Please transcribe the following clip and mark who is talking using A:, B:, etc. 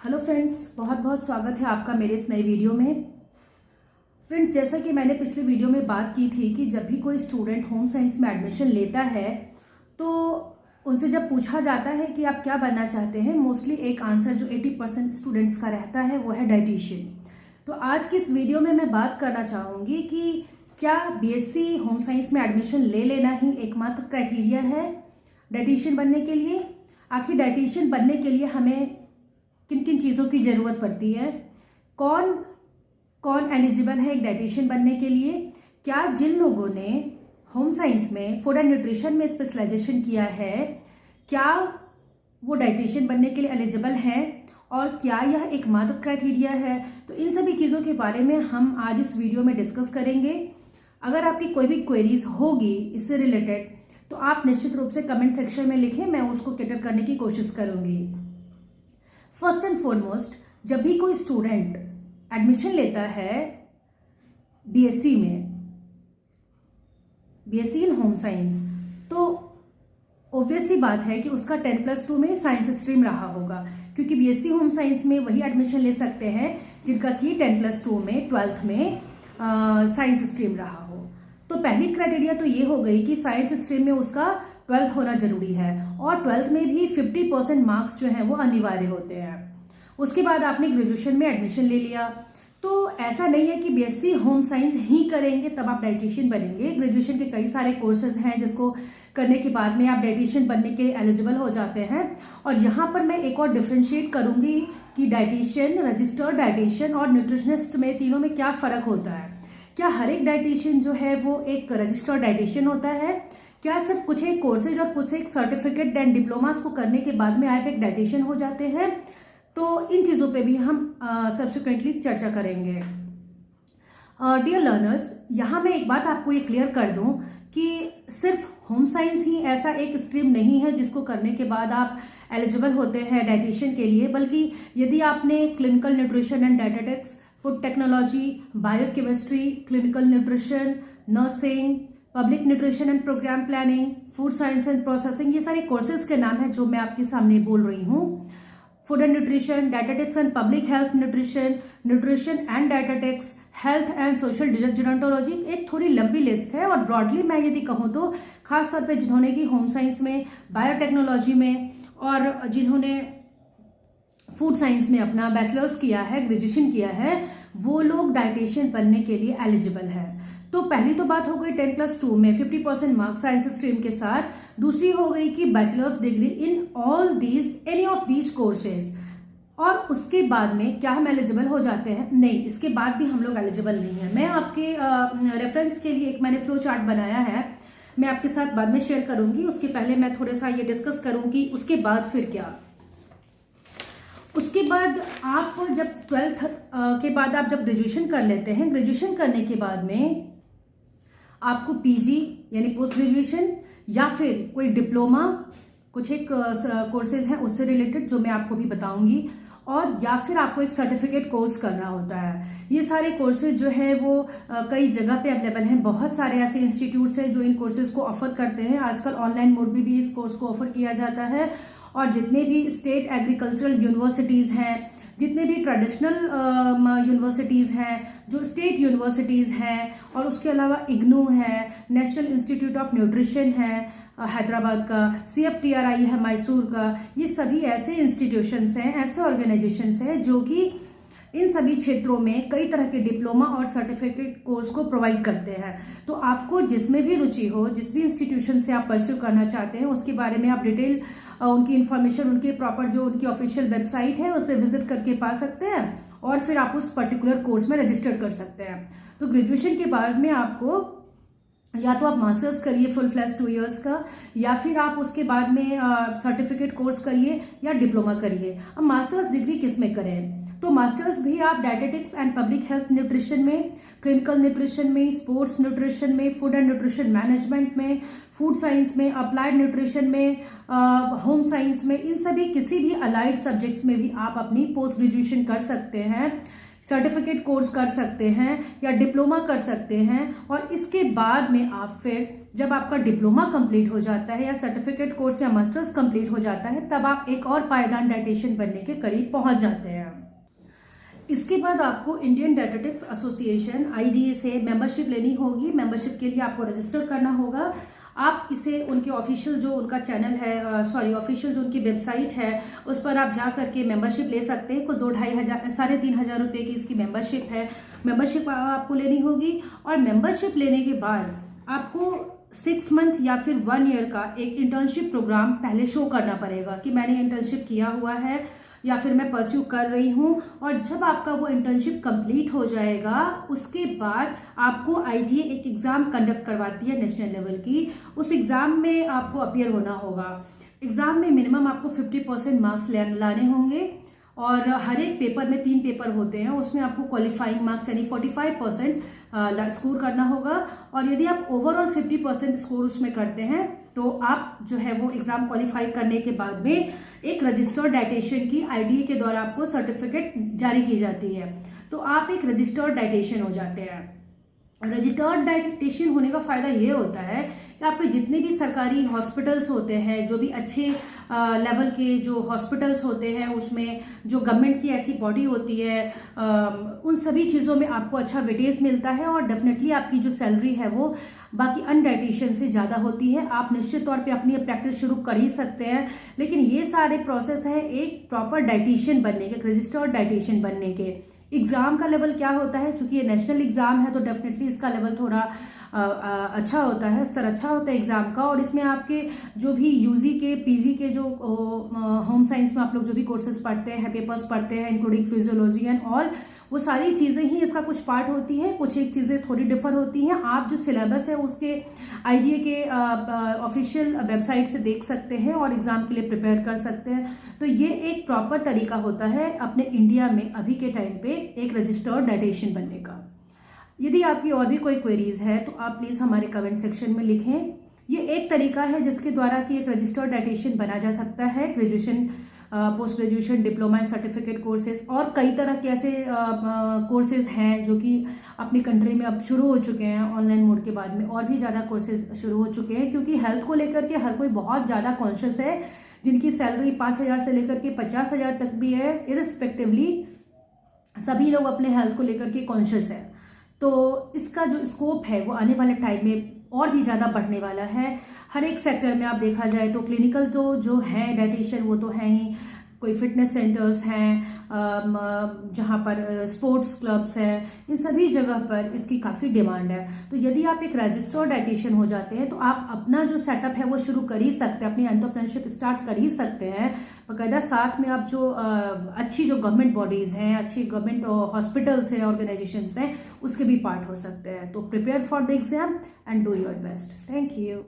A: Hello friends, बहुत बहुत स्वागत है आपका मेरे इस नए वीडियो में। फ्रेंड्स, जैसा कि मैंने पिछले वीडियो में बात की थी कि जब भी कोई स्टूडेंट होम साइंस में एडमिशन लेता है तो उनसे जब पूछा जाता है कि आप क्या बनना चाहते हैं, मोस्टली एक आंसर जो 80% स्टूडेंट्स का रहता है वो है डाइटिशियन। तो आज की इस वीडियो में मैं बात करना चाहूँगी कि क्या बीएससी होम साइंस में एडमिशन ले लेना ही एकमात्र क्राइटेरिया है डाइटिशियन बनने के लिए। आखिर डाइटिशियन बनने के लिए हमें किन किन चीज़ों की ज़रूरत पड़ती है, कौन कौन एलिजिबल है एक डाइटिशियन बनने के लिए, क्या जिन लोगों ने होम साइंस में फूड एंड न्यूट्रिशन में स्पेशलाइजेशन किया है क्या वो डाइटिशियन बनने के लिए एलिजिबल है और क्या यह एकमात्र क्राइटेरिया है। तो इन सभी चीज़ों के बारे में हम आज इस वीडियो में डिस्कस करेंगे। अगर आपकी कोई भी क्वेरीज होगी इससे रिलेटेड तो आप निश्चित रूप से कमेंट सेक्शन में लिखें, मैं उसको कैटर करने की कोशिश करूँगी। फर्स्ट एंड फॉरमोस्ट, जब भी कोई स्टूडेंट एडमिशन लेता है बीएससी में, बीएससी इन होम साइंस, तो ऑब्वियस सी बात है कि उसका 10+2 में साइंस स्ट्रीम रहा होगा, क्योंकि बीएससी होम साइंस में वही एडमिशन ले सकते हैं जिनका कि 10+2 में 12th में साइंस स्ट्रीम रहा हो। तो पहली क्राइटेरिया तो ये हो गई कि साइंस स्ट्रीम में उसका 12th होना जरूरी है और 12th में भी 50% मार्क्स जो हैं वो अनिवार्य होते हैं। उसके बाद आपने ग्रेजुएशन में एडमिशन ले लिया, तो ऐसा नहीं है कि बीएससी होम साइंस ही करेंगे तब आप डाइटिशियन बनेंगे। ग्रेजुएशन के कई सारे कोर्सेज हैं जिसको करने के बाद में आप डाइटिशियन बनने के लिए एलिजिबल हो जाते हैं। और यहाँ पर मैं एक और डिफ्रेंशिएट करूंगी कि डाइटिशियन, रजिस्टर्ड डाइटिशियन और न्यूट्रिशनिस्ट में तीनों में क्या फ़र्क होता है। क्या हर एक डाइटिशियन जो है वो एक रजिस्टर्ड डाइटिशियन होता है? क्या सिर्फ कुछ एक कोर्सेज और कुछ एक सर्टिफिकेट एंड डिप्लोमास को करने के बाद में आप एक डाइटिशियन हो जाते हैं? तो इन चीज़ों पे भी हम सब्सिक्वेंटली चर्चा करेंगे। डियर लर्नर्स, यहाँ मैं एक बात आपको ये क्लियर कर दूं कि सिर्फ होम साइंस ही ऐसा एक स्ट्रीम नहीं है जिसको करने के बाद आप एलिजिबल होते हैं डाइटिशियन के लिए, बल्कि यदि आपने clinical nutrition and dietetics, food technology, biochemistry, clinical nutrition, nursing, public nutrition and program planning, food science and processing, ये सारे कोर्सेज के नाम हैं जो मैं आपके सामने बोल रही हूँ। Food and nutrition, dietetics and public health nutrition, nutrition and dietetics, health and social gerontology, एक थोड़ी लंबी लिस्ट है। और ब्रॉडली मैं यदि कहूँ तो खासतौर पे जिन्होंने की होम साइंस में, बायोटेक्नोलॉजी में और जिन्होंने फूड साइंस में अपना बैचलर्स किया है, ग्रेजुएशन किया है, वो लोग डाइटिशियन बनने के लिए एलिजिबल है। तो पहली तो बात हो गई 10+2 में 50% मार्क्स साइंस स्ट्रीम के साथ। दूसरी हो गई कि bachelors degree in all these, any of these courses. और उसके बाद में क्या हम एलिजिबल हो जाते हैं? नहीं, इसके बाद भी हम लोग एलिजिबल नहीं है। मैं आपके रेफरेंस के लिए एक मैंने फ्लो चार्ट बनाया है, मैं आपके साथ बाद में शेयर करूंगी। उसके पहले मैं थोड़ा सा ये डिस्कस करूंगी उसके बाद फिर क्या। उसके बाद आप जब 12th के बाद आप जब ग्रेजुएशन कर लेते हैं, ग्रेजुएशन करने के बाद में आपको पीजी यानी पोस्ट ग्रेजुएशन या फिर कोई डिप्लोमा, कुछ एक कोर्सेज हैं उससे रिलेटेड जो मैं आपको भी बताऊंगी, और या फिर आपको एक सर्टिफिकेट कोर्स करना होता है। ये सारे कोर्सेज जो है वो कई जगह पे अवेलेबल हैं। बहुत सारे ऐसे इंस्टीट्यूट्स हैं जो इन कोर्सेज को ऑफर करते हैं। आजकल ऑनलाइन मोड में भी इस कोर्स को ऑफर किया जाता है। और जितने भी स्टेट एग्रीकल्चरल यूनिवर्सिटीज़ हैं, जितने भी ट्रेडिशनल यूनिवर्सिटीज़ हैं, जो स्टेट यूनिवर्सिटीज़ हैं, और उसके अलावा इग्नू है, नेशनल इंस्टीट्यूट ऑफ न्यूट्रिशन है हैदराबाद का, CFTRI है मैसूर का, ये सभी ऐसे इंस्टीट्यूशंस हैं, ऐसे ऑर्गेनाइजेशंस हैं जो कि इन सभी क्षेत्रों में कई तरह के डिप्लोमा और सर्टिफिकेट कोर्स को प्रोवाइड करते हैं। तो आपको जिसमें भी रुचि हो, जिस भी इंस्टीट्यूशन से आप परस्यू करना चाहते हैं, उसके बारे में आप डिटेल उनकी इन्फॉर्मेशन, उनके प्रॉपर जो उनकी ऑफिशियल वेबसाइट है उस पर विजिट करके पा सकते हैं और फिर आप उस पर्टिकुलर कोर्स में रजिस्टर कर सकते हैं। तो ग्रेजुएशन के बाद में आपको या तो आप मास्टर्स करिए फुल फ्लैश 2 इयर्स का, या फिर आप उसके बाद में सर्टिफिकेट कोर्स करिए या डिप्लोमा करिए। अब मास्टर्स डिग्री किस में करें? तो मास्टर्स भी आप dietetics and public health nutrition में, क्लिनिकल न्यूट्रिशन में, स्पोर्ट्स न्यूट्रिशन में, फूड एंड न्यूट्रिशन मैनेजमेंट में, फूड साइंस में, अप्लाइड न्यूट्रिशन में, होम साइंस में, इन सभी किसी भी अलाइड सब्जेक्ट्स में भी आप अपनी पोस्ट ग्रेजुएशन कर सकते हैं। सर्टिफिकेट कोर्स कर सकते हैं या डिप्लोमा कर सकते हैं। और इसके बाद में आप फिर जब आपका डिप्लोमा कंप्लीट हो जाता है या सर्टिफिकेट कोर्स या मास्टर्स कंप्लीट हो जाता है, तब आप एक और पायदान डायटीशियन बनने के करीब पहुंच जाते हैं। इसके बाद आपको इंडियन डायटीटिक्स एसोसिएशन IDA से मेंबरशिप लेनी होगी। मेंबरशिप के लिए आपको रजिस्टर करना होगा। आप इसे उनके ऑफिशियल जो उनका चैनल है, ऑफिशियल जो उनकी वेबसाइट है, उस पर आप जा करके मेंबरशिप ले सकते हैं। कुछ 2-2,500 रुपये की इसकी मेंबरशिप है। मेंबरशिप आपको लेनी होगी और मेंबरशिप लेने के बाद आपको 6 मंथ या फिर 1 ईयर का एक इंटर्नशिप प्रोग्राम पहले शो करना पड़ेगा कि मैंने इंटर्नशिप किया हुआ है या फिर मैं परस्यू कर रही हूँ। और जब आपका वो इंटर्नशिप कंप्लीट हो जाएगा, उसके बाद आपको IDA एक एग्जाम कंडक्ट करवाती है नेशनल लेवल की। उस एग्जाम में आपको अपीयर होना होगा। एग्जाम में मिनिमम आपको 50% मार्क्स लाने होंगे और हर एक पेपर में 3 पेपर होते हैं, उसमें आपको क्वालिफाइंग मार्क्स यानी 45% स्कोर करना होगा। और यदि आप ओवरऑल 50% स्कोर उसमें करते हैं तो आप जो है वो एग्जाम क्वालिफाई करने के बाद में एक रजिस्टर्ड डायटीशियन की IDA के द्वारा आपको सर्टिफिकेट जारी की जाती है, तो आप एक रजिस्टर्ड डायटीशियन हो जाते हैं। रजिस्टर्ड डायटीशियन होने का फायदा ये होता है कि आपके जितने भी सरकारी हॉस्पिटल्स होते हैं, जो भी अच्छे लेवल के जो हॉस्पिटल्स होते हैं, उसमें जो गवर्नमेंट की ऐसी बॉडी होती है, उन सभी चीज़ों में आपको अच्छा वेटेज मिलता है और डेफिनेटली आपकी जो सैलरी है वो बाकी अनडायटीशियन से ज़्यादा होती है। आप निश्चित तौर पे अपनी प्रैक्टिस शुरू कर ही सकते हैं, लेकिन ये सारे प्रोसेस है एक प्रॉपर डायटीशियन बनने के, रजिस्टर्ड डायटीशियन बनने के। एग्जाम का लेवल क्या होता है, चूंकि ये नेशनल एग्जाम है तो डेफिनेटली इसका लेवल थोड़ा अच्छा होता है, स्तर अच्छा होता है एग्जाम का। और इसमें आपके जो भी UG के PG के जो होम साइंस में आप लोग जो भी कोर्सेज पढ़ते हैं, पेपर्स पढ़ते हैं, इंक्लूडिंग फिजियोलॉजी एंड ऑल, वो सारी चीज़ें ही इसका कुछ पार्ट होती है। कुछ एक चीज़ें थोड़ी डिफर होती हैं। आप जो सिलेबस है उसके IDA के ऑफिशियल वेबसाइट से देख सकते हैं और एग्जाम के लिए प्रिपेयर कर सकते हैं। तो ये एक प्रॉपर तरीका होता है अपने इंडिया में अभी के टाइम पे एक रजिस्टर्ड डायटीशियन बनने का। यदि आपकी और भी कोई क्वेरीज है तो आप प्लीज़ हमारे कमेंट सेक्शन में लिखें। ये एक तरीका है जिसके द्वारा कि एक रजिस्टर्ड डायटीशियन बना जा सकता है। Graduation, post graduation, diploma and certificate courses और कई तरह के ऐसे कोर्सेज हैं जो कि अपनी कंट्री में अब शुरू हो चुके हैं। ऑनलाइन मोड के बाद में और भी ज़्यादा कोर्सेज शुरू हो चुके हैं, क्योंकि हेल्थ को लेकर के हर कोई बहुत ज़्यादा कॉन्शियस है। जिनकी सैलरी 5,000 से लेकर के 50,000 तक भी है, इरिस्पेक्टिवली सभी लोग अपने हेल्थ को लेकर के कॉन्शियस है। तो इसका जो स्कोप है वो आने वाले टाइम में और भी ज़्यादा बढ़ने वाला है। हर एक सेक्टर में आप देखा जाए तो क्लिनिकल तो जो है डायटीशियन वो तो है ही, कोई फिटनेस सेंटर्स हैं, जहाँ पर स्पोर्ट्स क्लब्स हैं, इन सभी जगह पर इसकी काफ़ी डिमांड है। तो यदि आप एक रजिस्टर्ड डायटीशियन हो जाते हैं तो आप अपना जो सेटअप है वो शुरू कर ही सकते हैं, अपनी एंटरप्रेन्योरशिप स्टार्ट कर ही सकते हैं। बाकायदा साथ में आप जो अच्छी जो गवर्नमेंट बॉडीज़ हैं, अच्छी गवर्नमेंट हॉस्पिटल्स हैं, ऑर्गेनाइजेशंस हैं, उसके भी पार्ट हो सकते हैं। तो prepare for the exam and do your best. Thank you.